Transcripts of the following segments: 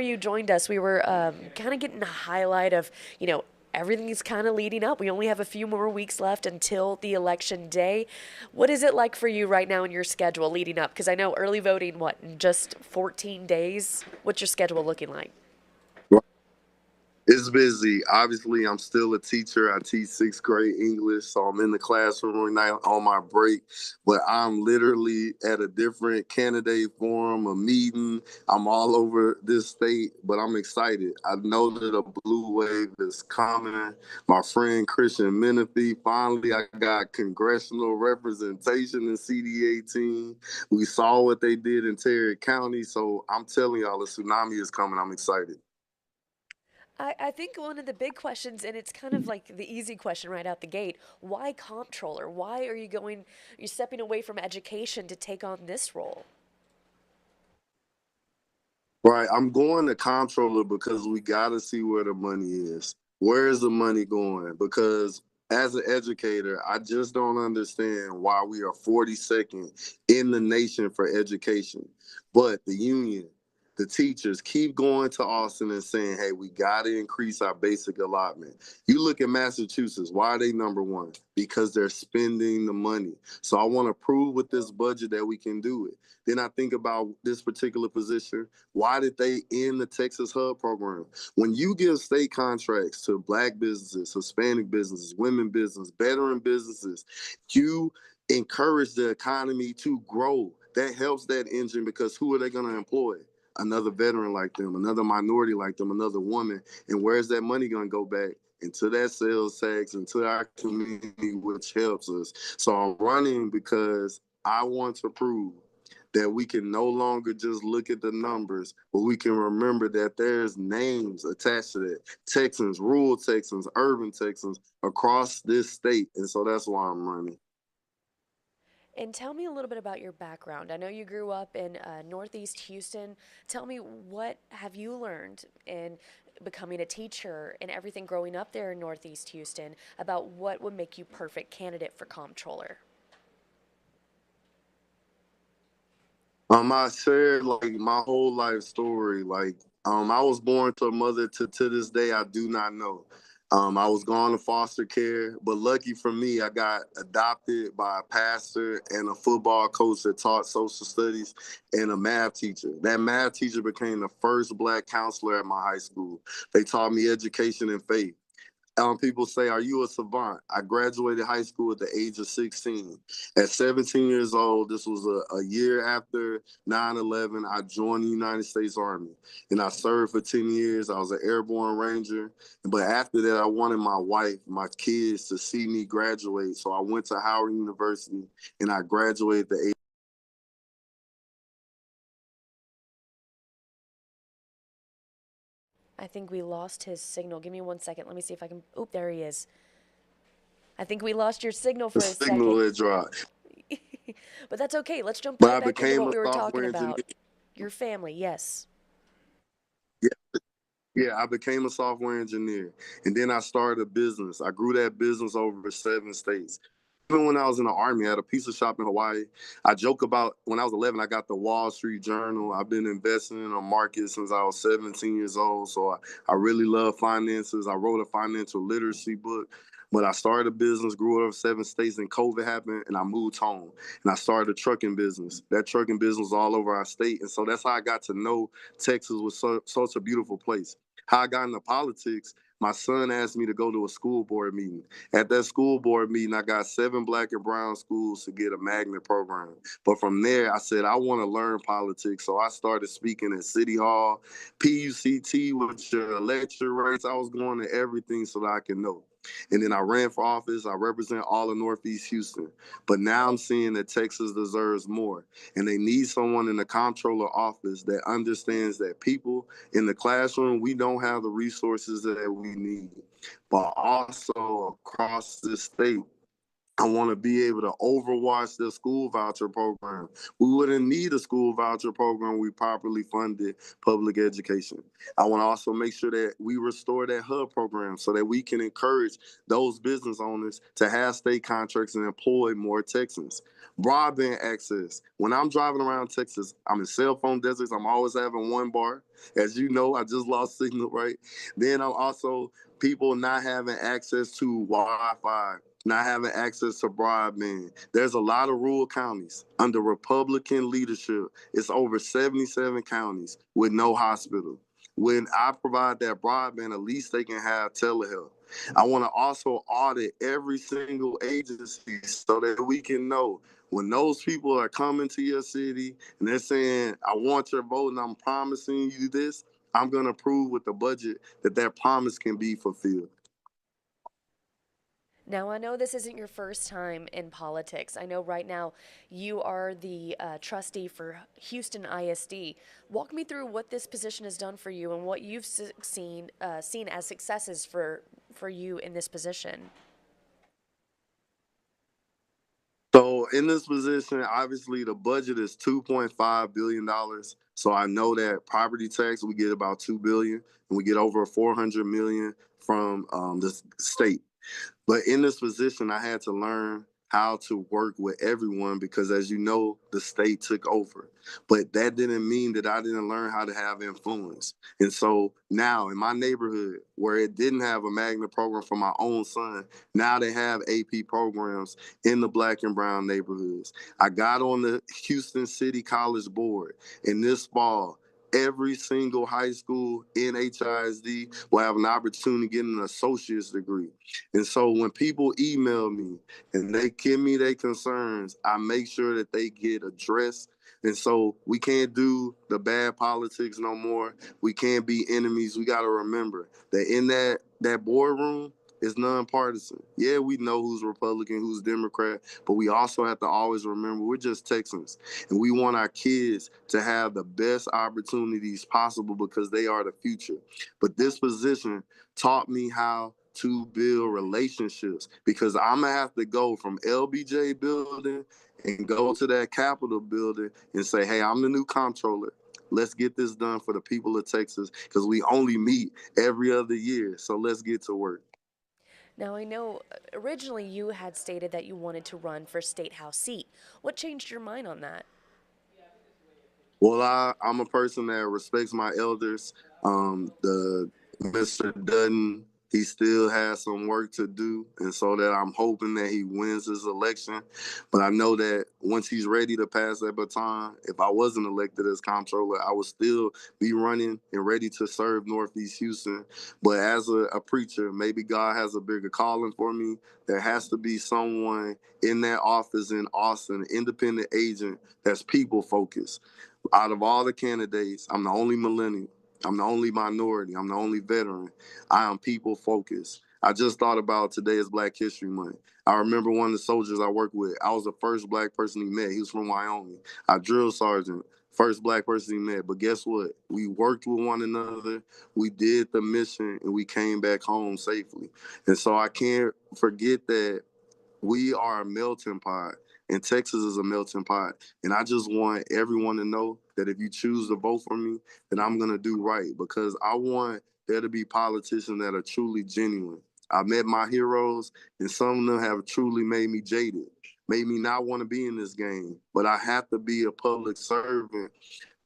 You joined us, we were kind of getting a highlight of, everything's kind of leading up. We only have a few more weeks left until the election day. What is it like for you right now in your schedule leading up? Because I know early voting, what, in just 14 days? What's your schedule looking like? It's busy. Obviously, I'm still a teacher. I teach sixth grade English, so I'm in the classroom right now on my break. But I'm literally at a different candidate forum, a meeting. I'm all over this state, but I'm excited. I know that a blue wave is coming. My friend Christian Menifee, finally, I got congressional representation in CD 18. We saw what they did in Terry County, so I'm telling y'all, a tsunami is coming. I'm excited. I think one of the big questions, and it's kind of like the easy question right out the gate, why comptroller? Why you're stepping away from education to take on this role? Right. I'm going to comptroller because we got to see where the money is. Where is the money going? Because as an educator, I just don't understand why we are 42nd in the nation for education. But the union, the teachers keep going to Austin and saying, hey, we got to increase our basic allotment. You look at Massachusetts, why are they number one? Because they're spending the money. So I want to prove with this budget that we can do it. Then I think about this particular position. Why did they end the Texas Hub program? When you give state contracts to Black businesses, Hispanic businesses, women business, veteran businesses, you encourage the economy to grow. That helps that engine because who are they going to employ? Another veteran like them, another minority like them, another woman. And where's that money going to go back? Into that sales tax, into our community, which helps us. So I'm running because I want to prove that we can no longer just look at the numbers, but we can remember that there's names attached to that. Texans, rural Texans, urban Texans across this state. And so that's why I'm running. And tell me a little bit about your background. I know you grew up in Northeast Houston. Tell me, what have you learned in becoming a teacher and everything growing up there in Northeast Houston about what would make you perfect candidate for comptroller? I shared like my whole life story. I was born to a mother to this day I do not know. I was gone to foster care, but lucky for me, I got adopted by a pastor and a football coach that taught social studies and a math teacher. That math teacher became the first Black counselor at my high school. They taught me education and faith. People say, are you a savant? I graduated high school at the age of 16. At 17 years old, this was a year after 9/11, I joined the United States Army. And I served for 10 years. I was an airborne ranger. But after that, I wanted my wife, my kids to see me graduate. So I went to Howard University and I graduated at the age. I think we lost his signal. Give me 1 second. Let me see if I can. Oop, there he is. I think we lost your signal The for a signal second. had dropped. But that's okay. Let's jump But right I back into became what a we were talking software engineer. about. Your family, yes. Yeah, I became a software engineer. And then I started a business. I grew that business over 7 states. Even when I was in the Army, I had a pizza shop in Hawaii. I joke about when I was 11, I got the Wall Street Journal. I've been investing in a market since I was 17 years old. So I really love finances. I wrote a financial literacy book. But I started a business, grew it over 7 states, and COVID happened, and I moved home. And I started a trucking business. That trucking business was all over our state. And so that's how I got to know Texas was such a beautiful place. How I got into politics, my son asked me to go to a school board meeting. At that school board meeting, I got 7 Black and brown schools to get a magnet program. But from there, I said, I want to learn politics. So I started speaking at City Hall, PUCT with your lecture rates. I was going to everything so that I can know. And then I ran for office. I represent all of Northeast Houston. But now I'm seeing that Texas deserves more. And they need someone in the comptroller office that understands that people in the classroom, we don't have the resources that we need. But also across the state, I want to be able to overwatch the school voucher program. We wouldn't need a school voucher program. We properly funded public education. I want to also make sure that we restore that HUB program so that we can encourage those business owners to have state contracts and employ more Texans. Broadband access. When I'm driving around Texas, I'm in cell phone deserts. I'm always having one bar. As you know, I just lost signal, right? Then I'm also people not having access to Wi-Fi, not having access to broadband. There's a lot of rural counties under Republican leadership. It's over 77 counties with no hospital. When I provide that broadband, at least they can have telehealth. I want to also audit every single agency so that we can know when those people are coming to your city and they're saying, I want your vote and I'm promising you this, I'm going to prove with the budget that that promise can be fulfilled. Now, I know this isn't your first time in politics. I know right now you are the trustee for Houston ISD. Walk me through what this position has done for you and what you've seen as successes for you in this position. So in this position, obviously the budget is $2.5 billion. So I know that property tax we get about 2 billion, and we get over 400 million from the state. But in this position, I had to learn how to work with everyone because, as you know, the state took over. But that didn't mean that I didn't learn how to have influence. And so now in my neighborhood, where it didn't have a magnet program for my own son, now they have AP programs in the black and brown neighborhoods. I got on the Houston City College Board, and this fall, every single high school in HISD will have an opportunity to get an associate's degree. And so when people email me and they give me their concerns, I make sure that they get addressed. And so we can't do the bad politics no more. We can't be enemies. We got to remember that in that boardroom is nonpartisan. Yeah, we know who's Republican, who's Democrat, but we also have to always remember we're just Texans, and we want our kids to have the best opportunities possible because they are the future. But this position taught me how to build relationships because I'm gonna have to go from LBJ building and go to that Capitol building and say, hey, I'm the new comptroller. Let's get this done for the people of Texas because we only meet every other year. So let's get to work. Now, I know originally you had stated that you wanted to run for state house seat. What changed your mind on that? Well, I'm a person that respects my elders. The Mr. Dutton, he still has some work to do, and so that I'm hoping that he wins his election. But I know that once he's ready to pass that baton, if I wasn't elected as comptroller, I would still be running and ready to serve Northeast Houston. But as a preacher, maybe God has a bigger calling for me. There has to be someone in that office in Austin, an independent agent that's people focused. Out of all the candidates, I'm the only millennial. I'm the only minority. I'm the only veteran. I am people focused. I just thought about today is Black History Month. I remember one of the soldiers I worked with. I was the first black person he met. He was from Wyoming. I drill sergeant, first black person he met. But guess what? We worked with one another. We did the mission, and we came back home safely. And so I can't forget that we are a melting pot, and Texas is a melting pot. And I just want everyone to know that if you choose to vote for me, then I'm going to do right because I want there to be politicians that are truly genuine. I met my heroes, and some of them have truly made me jaded, made me not want to be in this game. But I have to be a public servant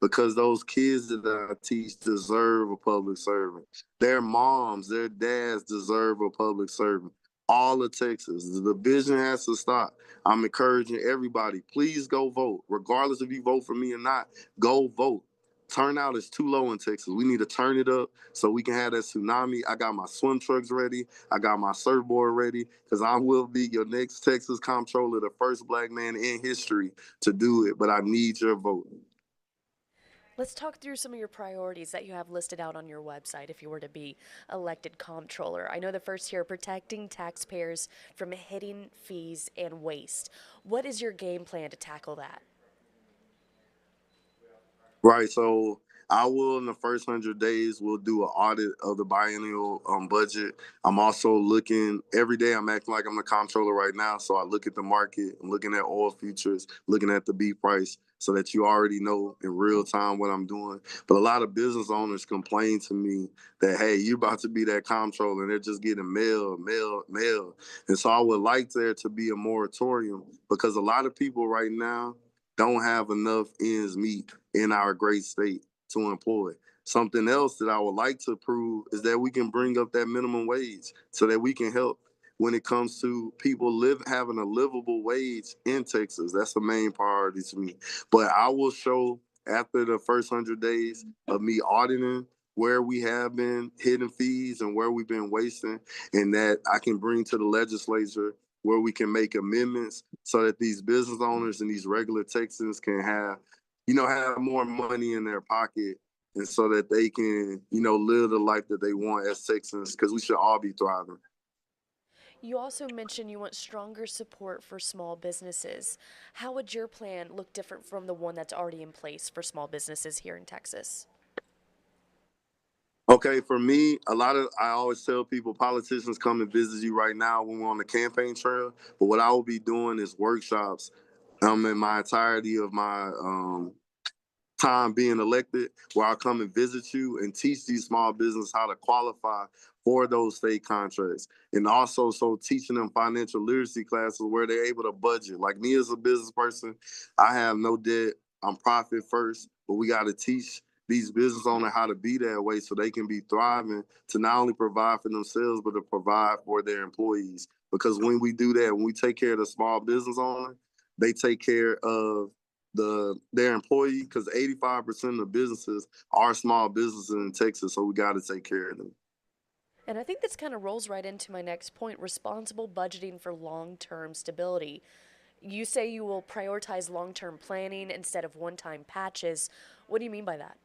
because those kids that I teach deserve a public servant. Their moms, their dads deserve a public servant. All of Texas, the division has to stop. I'm encouraging everybody, please go vote. Regardless if you vote for me or not, go vote. Turnout is too low in Texas. We need to turn it up so we can have that tsunami. I got my swim trucks ready. I got my surfboard ready because I will be your next Texas comptroller, the first black man in history to do it. But I need your vote. Let's talk through some of your priorities that you have listed out on your website if you were to be elected comptroller. I know the first here, protecting taxpayers from hidden fees and waste. What is your game plan to tackle that? Right. So I will, in the first 100 days, we'll do an audit of the biennial budget. I'm also looking every day. I'm acting like I'm the comptroller right now, so I look at the market. I'm looking at oil futures, looking at the beef price, so that you already know in real time what I'm doing. But a lot of business owners complain to me that, hey, you're about to be that comptroller, and they're just getting mail. And so I would like there to be a moratorium, because a lot of people right now don't have enough ends meet in our great state to employ. Something else that I would like to prove is that we can bring up that minimum wage so that we can help when it comes to people having a livable wage in Texas. That's the main priority to me. But I will show after the first 100 days of me auditing where we have been hitting fees and where we've been wasting, and that I can bring to the legislature where we can make amendments so that these business owners and these regular Texans can have more money in their pocket, and so that they can, live the life that they want as Texans, because we should all be thriving. You also mentioned you want stronger support for small businesses. How would your plan look different from the one that's already in place for small businesses here in Texas? Okay, for me, I always tell people politicians come and visit you right now when we're on the campaign trail. But what I will be doing is workshops in my entirety of my time being elected, where I'll come and visit you and teach these small businesses how to qualify for those state contracts. And also, so teaching them financial literacy classes where they're able to budget. Like me as a business person, I have no debt. I'm profit first, but we got to teach these business owners how to be that way so they can be thriving, to not only provide for themselves, but to provide for their employees. Because when we do that, when we take care of the small business owner, they take care of their employee, because 85% of businesses are small businesses in Texas, so we got to take care of them. And I think this kind of rolls right into my next point: responsible budgeting for long term stability. You say you will prioritize long term planning instead of one time patches. What do you mean by that?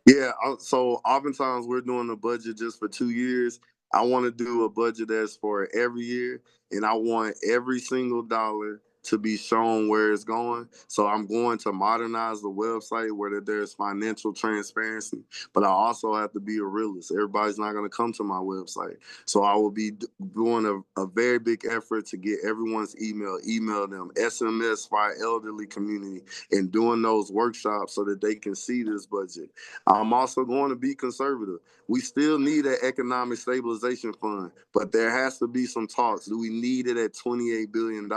Yeah, so oftentimes we're doing a budget just for 2 years. I want to do a budget that's for every year, and I want every single dollar to be shown where it's going. So I'm going to modernize the website where there's financial transparency, but I also have to be a realist. Everybody's not going to come to my website. So I will be doing a very big effort to get everyone's email them, SMS for our elderly community, and doing those workshops so that they can see this budget. I'm also going to be conservative. We still need an economic stabilization fund, but there has to be some talks. Do we need it at $28 billion?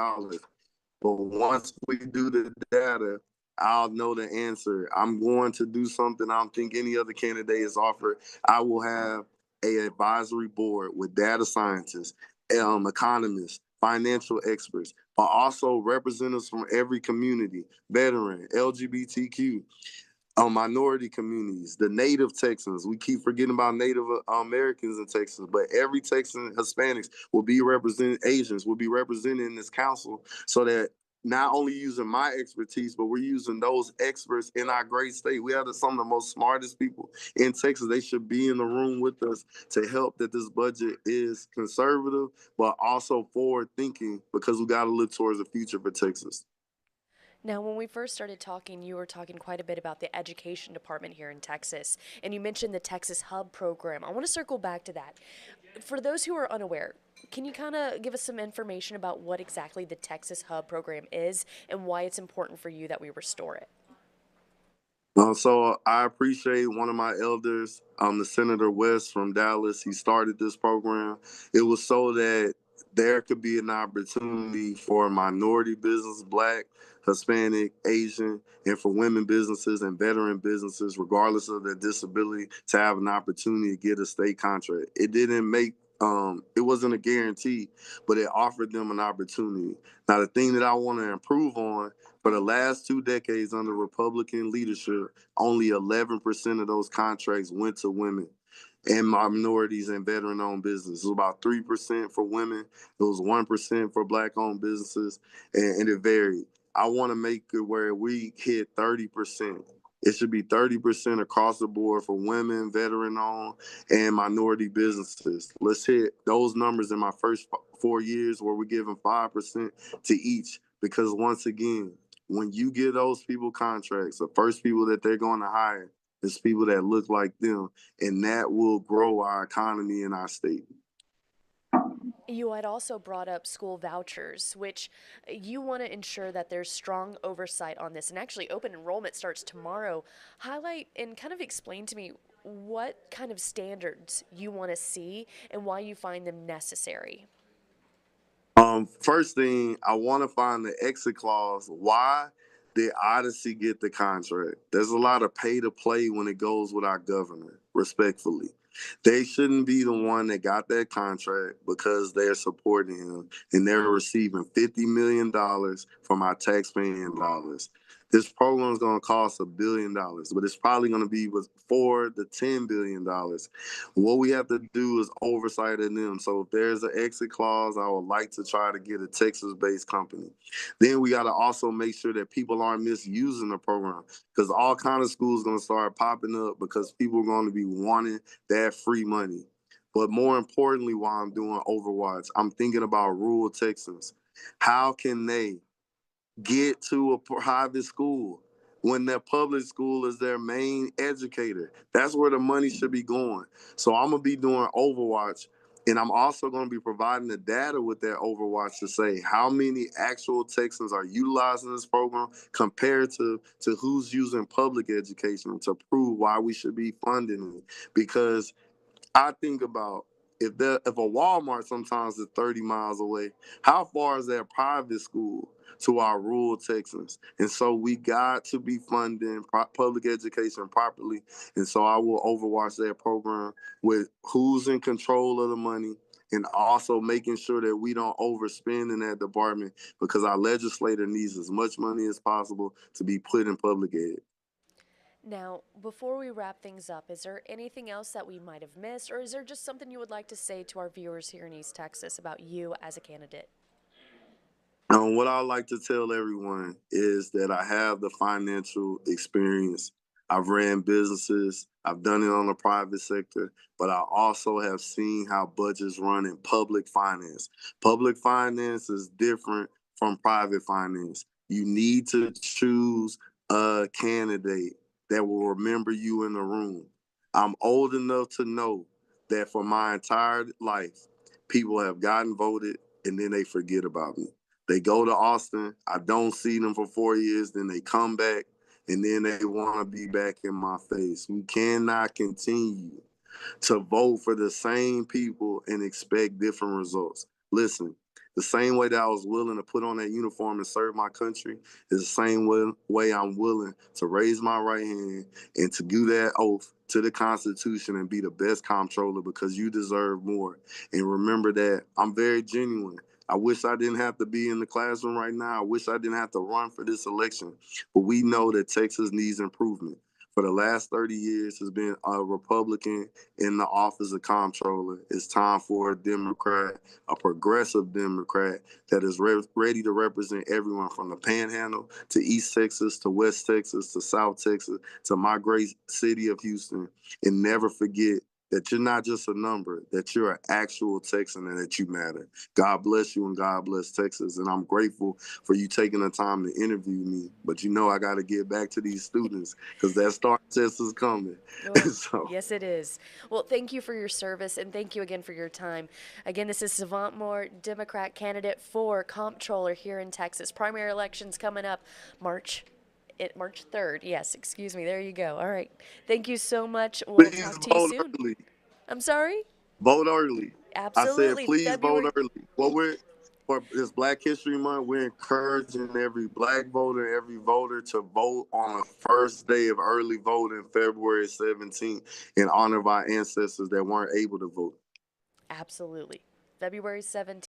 But once we do the data, I'll know the answer. I'm going to do something I don't think any other candidate has offered. I will have a advisory board with data scientists, economists, financial experts, but also representatives from every community: veteran, LGBTQ, minority communities, the native Texans. We keep forgetting about Native Americans in Texas, but every Texan, Hispanics will be represented, Asians will be represented in this council, so that not only using my expertise, but we're using those experts in our great state. We have some of the most smartest people in Texas. They should be in the room with us to help that this budget is conservative, but also forward thinking, because we got to look towards the future for Texas. Now, when we first started talking, you were talking quite a bit about the education department here in Texas, and you mentioned the Texas Hub program. I want to circle back to that. For those who are unaware, can you kind of give us some information about what exactly the Texas Hub program is and why it's important for you that we restore it? So I appreciate one of my elders, the Senator West from Dallas. He started this program. It was so that there could be an opportunity for minority business, Black, Hispanic, Asian, and for women businesses and veteran businesses, regardless of their disability, to have an opportunity to get a state contract. It wasn't a guarantee, but it offered them an opportunity. Now, the thing that I want to improve on: for the last 2 decades under Republican leadership, only 11% of those contracts went to women and minorities and veteran-owned businesses. It was about 3% for women. It was 1% for Black-owned businesses, and it varied. I want to make it where we hit 30%. It should be 30% across the board for women, veteran-owned, and minority businesses. Let's hit those numbers in my first 4 years, where we're giving 5% to each. Because once again, when you give those people contracts, the first people that they're going to hire is people that look like them, and that will grow our economy in our state. You had also brought up school vouchers, which you want to ensure that there's strong oversight on this. And actually, open enrollment starts tomorrow. Highlight and kind of explain to me what kind of standards you want to see and why you find them necessary. First thing, I want to find the exit clause. Why did Odyssey get the contract? There's a lot of pay to play when it goes with our governor, respectfully. They shouldn't be the one that got that contract because they're supporting him and they're receiving $50 million from our taxpaying dollars. This program is going to cost $1 billion, but it's probably going to be with $4 to $10 billion. What we have to do is oversight of them. So if there's an exit clause, I would like to try to get a Texas-based company. Then we got to also make sure that people aren't misusing the program, because all kind of schools going to start popping up because people are going to be wanting that free money. But more importantly, while I'm doing Overwatch, I'm thinking about rural Texans. How can they get to a private school when their public school is their main educator? That's where the money should be going. So I'm going to be doing Overwatch, and I'm also going to be providing the data with that Overwatch to say how many actual Texans are utilizing this program compared to who's using public education, to prove why we should be funding it. Because I think about, if a Walmart sometimes is 30 miles away, how far is that private school to our rural Texans? And so we got to be funding public education properly. And so I will overwatch that program with who's in control of the money, and also making sure that we don't overspend in that department, because our legislator needs as much money as possible to be put in public ed. Now, before we wrap things up, is there anything else that we might have missed, or is there just something you would like to say to our viewers here in East Texas about you as a candidate? What I like to tell everyone is that I have the financial experience. I've ran businesses, I've done it on the private sector, but I also have seen how budgets run in public finance. Public finance is different from private finance. You need to choose a candidate that will remember you in the room. I'm old enough to know that for my entire life, people have gotten voted and then they forget about me. They go to Austin. I don't see them for 4 years. Then they come back, and then they want to be back in my face. We cannot continue to vote for the same people and expect different results. Listen, the same way that I was willing to put on that uniform and serve my country is the same way I'm willing to raise my right hand and to do that oath to the Constitution and be the best comptroller, because you deserve more. And remember that I'm very genuine. I wish I didn't have to be in the classroom right now. I wish I didn't have to run for this election. But we know that Texas needs improvement. For the last 30 years, has been a Republican in the office of comptroller. It's time for a Democrat, a progressive Democrat that is ready to represent everyone from the Panhandle to East Texas to West Texas to South Texas to my great city of Houston. And never forget that you're not just a number, that you're an actual Texan and that you matter. God bless you and God bless Texas. And I'm grateful for you taking the time to interview me. But I got to get back to these students because that start test is coming. Oh, So yes, it is. Well, thank you for your service and thank you again for your time. Again, this is Savant Moore, Democrat candidate for comptroller here in Texas. Primary elections coming up March 3rd. Yes, excuse me. There you go. All right. Thank you so much. We'll please talk to you vote soon. early. I'm sorry? Vote early. I said, Absolutely. please vote February. early. For this Black History Month, we're encouraging every Black voter, every voter to vote on the first day of early voting, February 17th, in honor of our ancestors that weren't able to vote. Absolutely. February 17th.